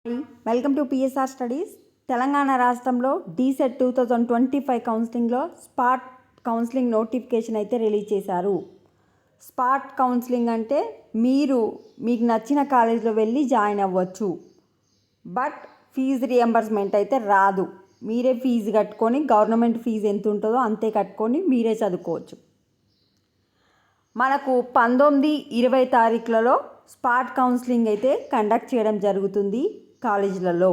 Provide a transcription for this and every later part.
Welcome to PSR studies. Telangana రాష్ట్రంలో DEECET 2025 కౌన్సిలింగ్లో spot counselling notification అయితే రిలీజ్ చేశారు. స్పాట్ కౌన్సిలింగ్ అంటే మీకు నచ్చిన కాలేజీలో వెళ్ళి జాయిన్ అవ్వచ్చు, బట్ ఫీజు రియంబర్స్మెంట్ అయితే రాదు. మీరే ఫీజు కట్టుకొని, గవర్నమెంట్ ఫీజు ఎంత ఉంటుందో అంతే కట్టుకొని మీరే చదువుకోవచ్చు. మనకు 19-20 తారీఖులలో స్పాట్ కౌన్సిలింగ్ అయితే కండక్ట్ చేయడం జరుగుతుంది కాలేజీలలో.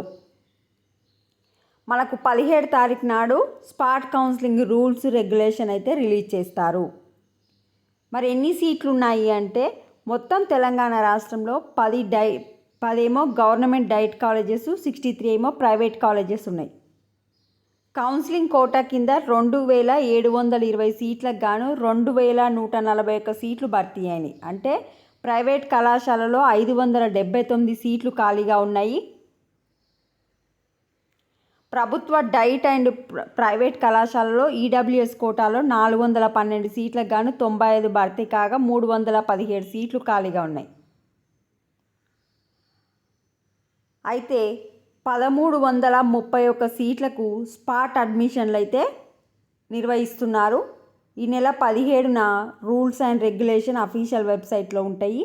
మనకు 17 తారీఖు నాడు స్పాట్ కౌన్సిలింగ్ రూల్స్ రెగ్యులేషన్ అయితే రిలీజ్ చేస్తారు. మరి ఎన్ని సీట్లు ఉన్నాయి అంటే మొత్తం తెలంగాణ రాష్ట్రంలో 10 ఏమో గవర్నమెంట్ డైట్ కాలేజెస్, 63 ఏమో ప్రైవేట్ కాలేజెస్ ఉన్నాయి. కౌన్సిలింగ్ కోటా కింద 2720 సీట్లకు గాను 2141 సీట్లు భర్తీ అయినాయి. అంటే ప్రైవేట్ కళాశాలలో 579 సీట్లు ఖాళీగా ఉన్నాయి. ప్రభుత్వ డైట్ అండ్ ప్రైవేట్ కళాశాలలో ఈడబ్ల్యూఎస్ కోటాలో 412 సీట్లకు గాను 95 భర్తీ కాగా 317 సీట్లు ఖాళీగా ఉన్నాయి. అయితే 1331 సీట్లకు స్పాట్ అడ్మిషన్లు అయితే నిర్వహిస్తున్నారు. ఈ నెల 17న రూల్స్ అండ్ రెగ్యులేషన్ అఫీషియల్ వెబ్సైట్లో ఉంటాయి.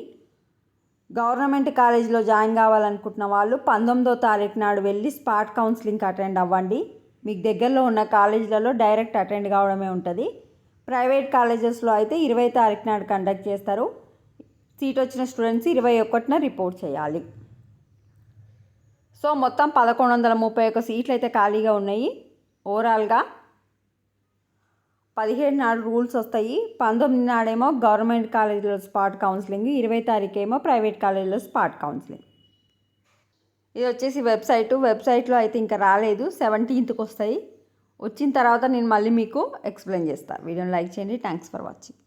గవర్నమెంట్ కాలేజీలో జాయిన్ కావాలనుకుంటున్న వాళ్ళు 19వ తారీఖు నాడు వెళ్ళి స్పాట్ కౌన్సిలింగ్కి అటెండ్ అవ్వండి. మీకు దగ్గరలో ఉన్న కాలేజీలలో డైరెక్ట్ అటెండ్ కావడమే ఉంటుంది. ప్రైవేట్ కాలేజెస్లో అయితే 20 తారీఖు నాడు కండక్ట్ చేస్తారు. సీట్ వచ్చిన స్టూడెంట్స్ 21న రిపోర్ట్ చేయాలి. సో మొత్తం 1131 సీట్లు అయితే ఖాళీగా ఉన్నాయి. ఓవరాల్గా 17 నాడు రూల్స్ వస్తాయి. 19 నాడేమో గవర్నమెంట్ కాలేజీలో స్పాట్ కౌన్సిలింగ్, 20 తారీఖు ఏమో ప్రైవేట్ కాలేజీలో స్పాట్ కౌన్సిలింగ్. ఇది వచ్చేసి వెబ్సైట్లో అయితే ఇంకా రాలేదు, 17th వస్తాయి. వచ్చిన తర్వాత నేను మళ్ళీ మీకు ఎక్స్ప్లెయిన్ చేస్తాను. వీడియోని లైక్ చేయండి. Thanks for watching.